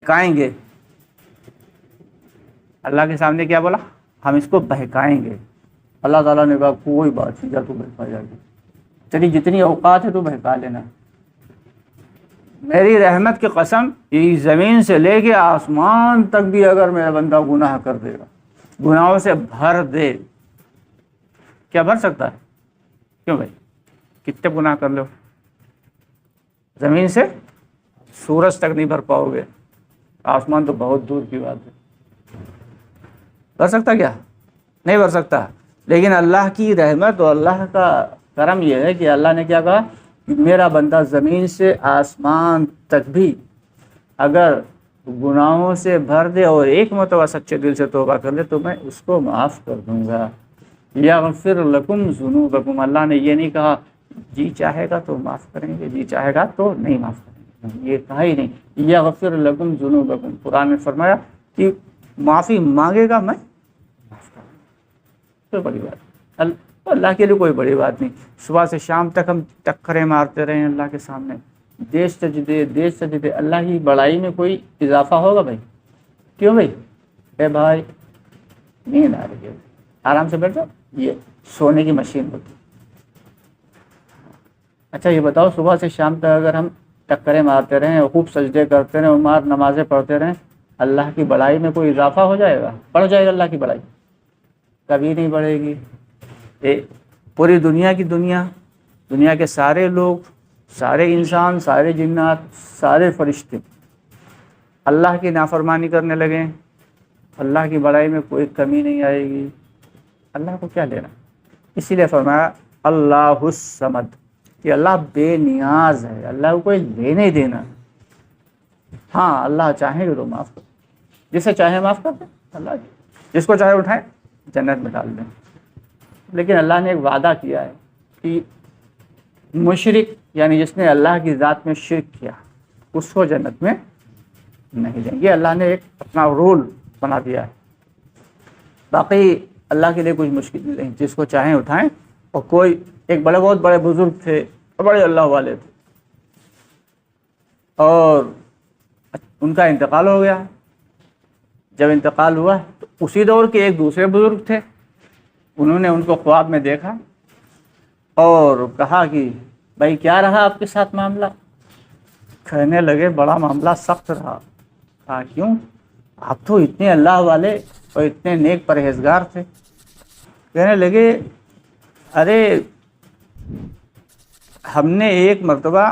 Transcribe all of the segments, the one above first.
بہکائیں گے. اللہ کے سامنے کیا بولا؟ ہم اس کو بہکائیں گے. اللہ تعالیٰ نے کہا کوئی بات نہیں، جا تو بہکا جا کے، تیری جتنی اوقات ہے تو بہکا لینا. میری رحمت کی قسم، یہ زمین سے لے کے آسمان تک بھی اگر میرا بندہ گناہ کر دے گا، گناہوں سے بھر دے، کیا بھر سکتا ہے؟ کیوں بھائی؟ کتنے گناہ کر لو، زمین سے سورج تک نہیں بھر پاؤ گے، آسمان تو بہت دور کی بات ہے. بھر سکتا کیا؟ نہیں بھر سکتا. لیکن اللہ کی رحمت اور اللہ کا کرم یہ ہے کہ اللہ نے کیا کہا کہ میرا بندہ زمین سے آسمان تک بھی اگر گناہوں سے بھر دے اور ایک مرتبہ سچے دل سے توبہ کر لے تو میں اس کو معاف کر دوں گا. یغفر لکم ذنوبکم. اللہ نے یہ نہیں کہا جی چاہے گا تو معاف کریں گے، جی چاہے گا تو نہیں معاف کریں گے، یہ کہا ہی نہیں. یغفر لکم ذنوبکم، قرآن میں فرمایا کہ معافی مانگے گا میں معاف کروں گا. کوئی بڑی بات، اللہ کے لیے کوئی بڑی بات نہیں. صبح سے شام تک ہم ٹکریں مارتے رہے ہیں اللہ کے سامنے، دیش سجدے. اللہ کی بڑائی میں کوئی اضافہ ہوگا بھائی؟ کیوں بھائی؟ اے بھائی نیند آ رہی ہے، آرام سے بیٹھ جاؤ، یہ سونے کی مشین ہوتی. اچھا یہ بتاؤ، صبح سے شام تک اگر ہم ٹکریں مارتے رہیں، خوب سجدے کرتے رہیں، عمار نمازیں پڑھتے رہیں، اللہ کی بڑائی میں کوئی اضافہ ہو جائے گا؟ بڑھ جائے گا اللہ کی بڑائی؟ کبھی نہیں بڑھے گی. پوری دنیا کے سارے لوگ، سارے انسان، سارے جنات، سارے فرشتے اللہ کی نافرمانی کرنے لگے، اللہ کی بڑائی میں کوئی کمی نہیں آئے گی. اللہ کو کیا لینا؟ اسی لیے فرمایا اللہ الصمد، کہ اللہ بے نیاز ہے، اللہ کو کوئی لینے ہی دینا. ہاں اللہ چاہیں گے تو معاف کر، جسے چاہے معاف کر دیں، اللہ جس کو چاہے اٹھائیں جنت میں ڈال دیں. لیکن اللہ نے ایک وعدہ کیا ہے کہ مشرک یعنی جس نے اللہ کی ذات میں شرک کیا اس کو جنت میں نہیں دیں گے. اللہ نے ایک اپنا رول بنا دیا ہے. باقی اللہ کے لیے کچھ مشکل نہیں، جس کو چاہیں اٹھائیں. اور کوئی ایک بہت بڑے بزرگ تھے، بڑے اللہ والے تھے، اور ان کا انتقال ہو گیا. جب انتقال ہوا تو اسی دور کے ایک دوسرے بزرگ تھے، انہوں نے ان کو خواب میں دیکھا اور کہا کہ بھائی کیا رہا آپ کے ساتھ معاملہ؟ کہنے لگے بڑا معاملہ سخت رہا. کہا کیوں؟ آپ تو اتنے اللہ والے اور اتنے نیک پرہیزگار تھے. کہنے لگے ارے ہم نے ایک مرتبہ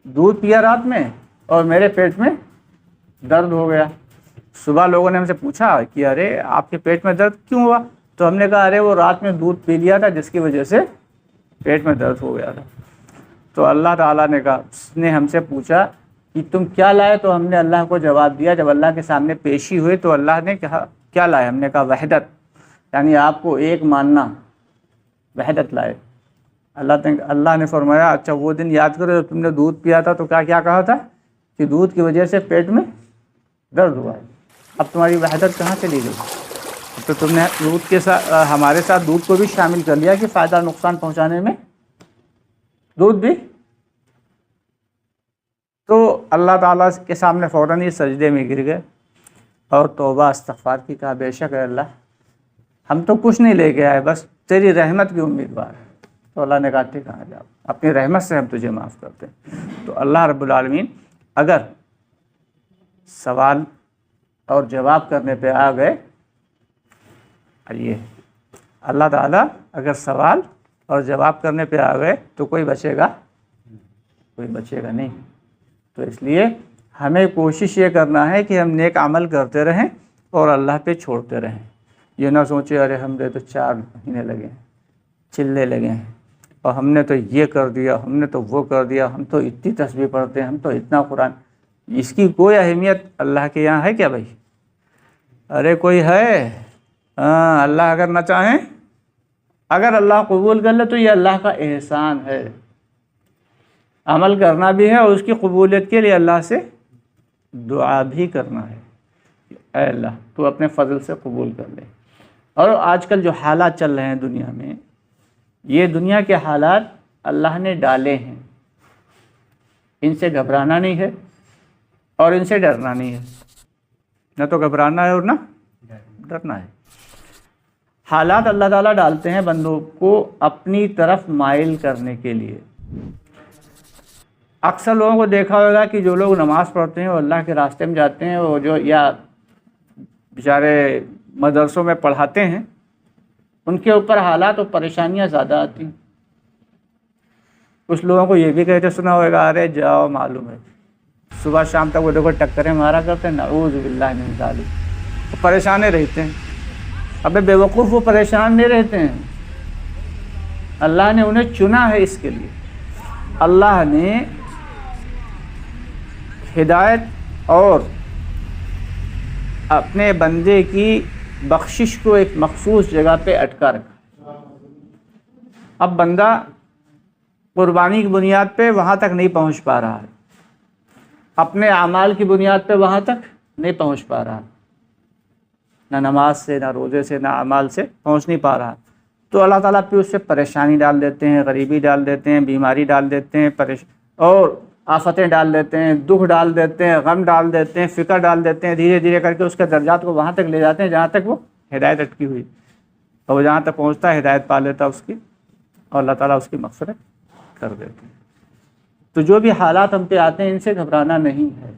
دودھ پیا رات میں اور میرے پیٹ میں درد ہو گیا. صبح لوگوں نے ہم سے پوچھا کہ ارے آپ کے پیٹ میں درد کیوں ہوا؟ تو ہم نے کہا ارے وہ رات میں دودھ پی لیا تھا جس کی وجہ سے پیٹ میں درد ہو گیا تھا. تو اللہ تعالیٰ نے کہا، اس نے ہم سے پوچھا کہ تم کیا لائے؟ تو ہم نے اللہ کو جواب دیا. جب اللہ کے سامنے پیشی ہوئی تو اللہ نے کہا کیا لائے؟ ہم نے کہا وحدت، یعنی آپ کو ایک ماننا، وحدت لائے. اللہ نے فرمایا اچھا وہ دن یاد کرو جب تم نے دودھ پیا تھا تو کیا کہا تھا کہ دودھ کی وجہ سے پیٹ میں درد ہوا ہے. اب تمہاری وحدت کہاں چلی گئی؟ تو تم نے دودھ کے ساتھ ہمارے ساتھ دودھ کو بھی شامل کر لیا کہ فائدہ نقصان پہنچانے میں دودھ بھی. تو اللہ تعالیٰ کے سامنے فوراً ہی سجدے میں گر گئے اور توبہ استغفار کی کہا بے شک ہے اللہ ہم تو کچھ نہیں لے کے آئے، بس تیری رحمت کی امیدوار ہے. تو اللہ نے کہا ٹھیک ہے جاؤ، اپنی رحمت سے ہم تجھے معاف کرتے ہیں. تو اللہ رب العالمین اگر سوال اور جواب کرنے پہ آ گئے، اللہ تعالیٰ اگر سوال اور جواب کرنے پہ آ گئے تو کوئی بچے گا نہیں. تو اس لیے ہمیں کوشش یہ کرنا ہے کہ ہم نیک عمل کرتے رہیں اور اللہ پہ چھوڑتے رہیں. یہ نہ سوچے ارے ہم نے تو 4 مہینے لگے ہیں، چلنے لگے ہیں، اور ہم نے تو یہ کر دیا، ہم نے تو وہ کر دیا، ہم تو اتنی تسبیح پڑھتے ہیں، ہم تو اتنا قرآن. اس کی کوئی اہمیت اللہ کے یہاں ہے کیا بھائی؟ ارے کوئی ہے؟ اللہ اگر نہ چاہیں، اگر اللہ قبول کر لے تو یہ اللہ کا احسان ہے. عمل کرنا بھی ہے اور اس کی قبولیت کے لیے اللہ سے دعا بھی کرنا ہے، اے اللہ تو اپنے فضل سے قبول کر لے. اور آج کل جو حالات چل رہے ہیں دنیا میں، یہ دنیا کے حالات اللہ نے ڈالے ہیں، ان سے گھبرانا نہیں ہے اور ان سے ڈرنا نہیں ہے، نہ تو گھبرانا ہے اور نہ ڈرنا ہے۔ حالات اللہ تعالیٰ ڈالتے ہیں بندوں کو اپنی طرف مائل کرنے کے لیے۔ اکثر لوگوں کو دیکھا ہوگا کہ جو لوگ نماز پڑھتے ہیں اور اللہ کے راستے میں جاتے ہیں، وہ جو یا بیچارے مدرسوں میں پڑھاتے ہیں، ان کے اوپر حالات اور پریشانیاں زیادہ آتی ہیں۔ کچھ لوگوں کو یہ بھی کہتے سنا ہوگا، ارے جاؤ معلوم ہے صبح شام تک وہ دیکھو ٹکریں مارا کرتے ہیں، نعوذ باللہ من ذالک، وہ پریشانے رہتے ہیں۔ ابے بیوقوف، وہ پریشان نہیں رہتے ہیں، اللہ نے انہیں چنا ہے اس کے لیے۔ اللہ نے ہدایت اور اپنے بندے کی بخشش کو ایک مخصوص جگہ پہ اٹکا رکھا۔ اب بندہ قربانی کی بنیاد پہ وہاں تک نہیں پہنچ پا رہا ہے، اپنے اعمال کی بنیاد پہ وہاں تک نہیں پہنچ پا رہا، نہ نماز سے، نہ روزے سے، نہ اعمال سے پہنچ نہیں پا رہا، تو اللہ تعالیٰ پہ اس سے پریشانی ڈال دیتے ہیں، غریبی ڈال دیتے ہیں، بیماری ڈال دیتے ہیں، اور آفتیں ڈال دیتے ہیں، دکھ ڈال دیتے ہیں، غم ڈال دیتے ہیں، فکر ڈال دیتے ہیں، دھیرے دھیرے کر کے اس کے درجات کو وہاں تک لے جاتے ہیں جہاں تک وہ ہدایت اٹکی ہوئی، اور وہ جہاں تک پہنچتا ہے ہدایت پا لیتا اس کی، اور اللہ تعالیٰ اس کی مغفرت کر دیتے ہیں۔ تو جو بھی حالات ہم پہ آتے ہیں ان سے گھبرانا نہیں ہے،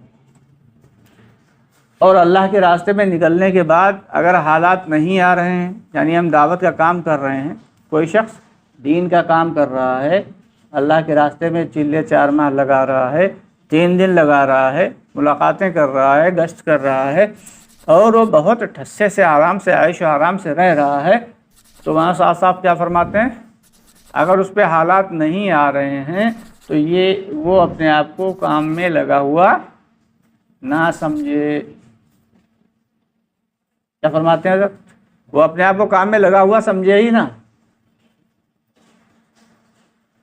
اور اللہ کے راستے میں نکلنے کے بعد اگر حالات نہیں آ رہے ہیں، یعنی ہم دعوت کا کام کر رہے ہیں، کوئی شخص دین کا کام کر رہا ہے، اللہ کے راستے میں چلے 4 ماہ لگا رہا ہے، 3 دن لگا رہا ہے، ملاقاتیں کر رہا ہے، گشت کر رہا ہے، اور وہ بہت ٹھسے سے آرام سے عیش و آرام سے رہ رہا ہے، تو وہاں صاحب کیا فرماتے ہیں، اگر اس پہ حالات نہیں آ رہے ہیں تو وہ اپنے آپ کو کام میں لگا ہوا نہ سمجھے۔ کیا فرماتے ہیں حضرت؟ وہ اپنے آپ کو کام میں لگا ہوا سمجھے ہی نا۔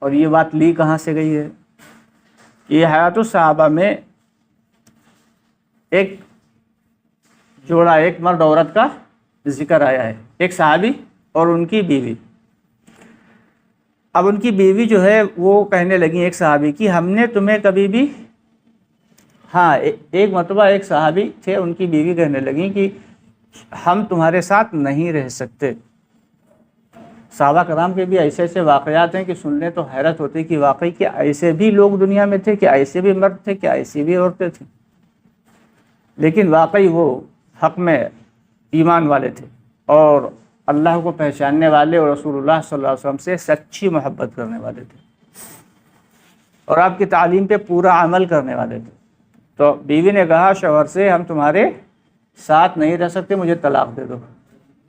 اور یہ بات لی کہاں سے گئی ہے؟ یہ حیات الصحابہ میں ایک جوڑا، ایک مرد عورت کا ذکر آیا ہے، ایک صحابی اور ان کی بیوی۔ اب ان کی بیوی جو ہے وہ کہنے لگی ایک صحابی کی، ہم نے تمہیں کبھی بھی، ایک مرتبہ ایک صحابی تھے، ان کی بیوی کہنے لگی کہ ہم تمہارے ساتھ نہیں رہ سکتے۔ صحابہ کرام کے بھی ایسے ایسے واقعات ہیں کہ سننے تو حیرت ہوتی کہ واقعی کہ ایسے بھی لوگ دنیا میں تھے، کہ ایسے بھی مرد تھے، کہ ایسی بھی عورتیں تھیں، لیکن واقعی وہ حق میں ایمان والے تھے، اور اللہ کو پہچاننے والے، اور رسول اللہ صلی اللہ علیہ وسلم سے سچی محبت کرنے والے تھے، اور آپ کی تعلیم پہ پورا عمل کرنے والے تھے۔ تو بیوی نے کہا شوہر سے، ہم تمہارے ساتھ نہیں رہ سکتے، مجھے طلاق دے دو۔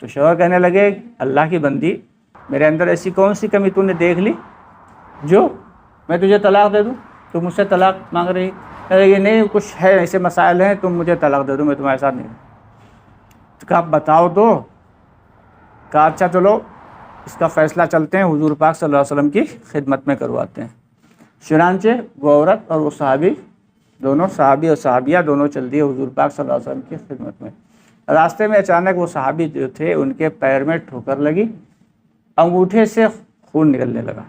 تو شوہر کہنے لگے، اللہ کی بندی، میرے اندر ایسی کون سی کمی تو نے دیکھ لی جو میں تجھے طلاق دے دوں؟ تو مجھ سے طلاق مانگ رہی ہے؟ یہ نہیں، کچھ ہے ایسے مسائل ہیں، تم مجھے طلاق دے دو، میں تمہارے ساتھ نہیں رہوں۔ تو کہا بتاؤ تو۔ کہا اچھا چلو اس کا فیصلہ چلتے ہیں حضور پاک صلی اللہ علیہ وسلم کی خدمت میں کرواتے ہیں۔ چنانچہ وہ عورت اور وہ صحابی، دونوں صحابی اور صحابیہ دونوں چل دیے حضور پاک صلی اللہ علیہ وسلم کی خدمت میں۔ راستے میں اچانک وہ صحابی جو تھے ان کے پیر میں ٹھوکر لگی، انگوٹھے سے خون نکلنے لگا۔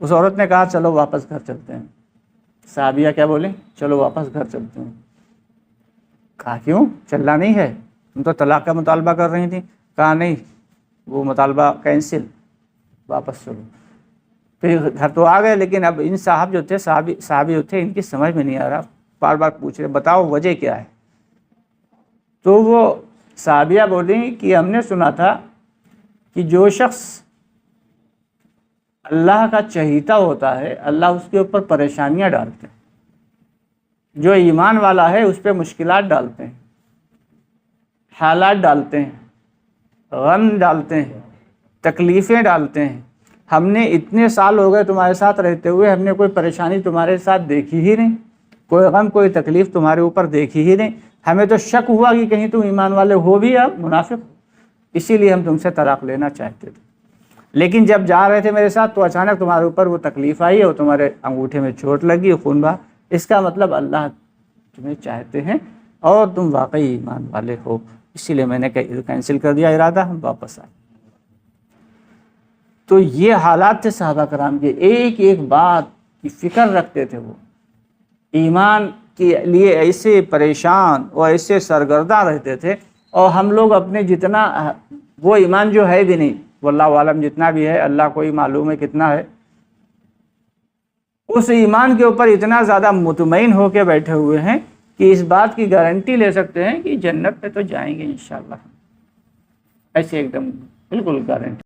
اس عورت نے کہا چلو واپس گھر چلتے ہیں۔ صحابیہ کیا بولیں؟ چلو واپس گھر چلتے ہیں۔ کہا کیوں؟ چلنا نہیں ہے؟ تم تو طلاق کا مطالبہ کر رہی تھیں۔ کہا نہیں، وہ مطالبہ کینسل، واپس چلو۔ پھر گھر تو آ گئے، لیکن اب ان صاحب جو تھے، صحابی جو تھے، ان کی سمجھ میں نہیں آ رہا، بار بار پوچھ رہے بتاؤ وجہ کیا ہے۔ تو وہ صحابیہ بولیں کہ ہم نے سنا تھا کہ جو شخص اللہ کا چہیتا ہوتا ہے، اللہ اس کے اوپر پریشانیاں ڈالتے ہیں، جو ایمان والا ہے اس پہ مشکلات ڈالتے ہیں، حالات ڈالتے ہیں، غم ڈالتے ہیں، تکلیفیں ڈالتے ہیں۔ ہم نے اتنے سال ہو گئے تمہارے ساتھ رہتے ہوئے، ہم نے کوئی پریشانی تمہارے ساتھ دیکھی ہی نہیں، کوئی غم کوئی تکلیف تمہارے اوپر دیکھی ہی نہیں۔ ہمیں تو شک ہوا کہ کہیں تم ایمان والے ہو بھی یا منافق، اسی لیے ہم تم سے طلاق لینا چاہتے تھے۔ لیکن جب جا رہے تھے میرے ساتھ تو اچانک تمہارے اوپر وہ تکلیف آئی اور تمہارے انگوٹھے میں چوٹ لگی، خون بہا۔ اس کا مطلب اللہ تمہیں چاہتے ہیں اور تم واقعی ایمان والے ہو، اسی لیے میں نے کینسل کر دیا ارادہ، ہم واپس آئے۔ تو یہ حالات تھے صحابہ کرام کے، ایک ایک بات کی فکر رکھتے تھے وہ، ایمان کے لیے ایسے پریشان اور ایسے سرگرداں رہتے تھے، اور ہم لوگ اپنے جتنا وہ ایمان جو ہے بھی نہیں، واللہ عالم جتنا بھی ہے اللہ کو ہی معلوم ہے کتنا ہے، اس ایمان کے اوپر اتنا زیادہ مطمئن ہو کے بیٹھے ہوئے ہیں کہ اس بات کی گارنٹی لے سکتے ہیں کہ جنت پہ تو جائیں گے انشاءاللہ، ایسے ایک دم بالکل گارنٹی۔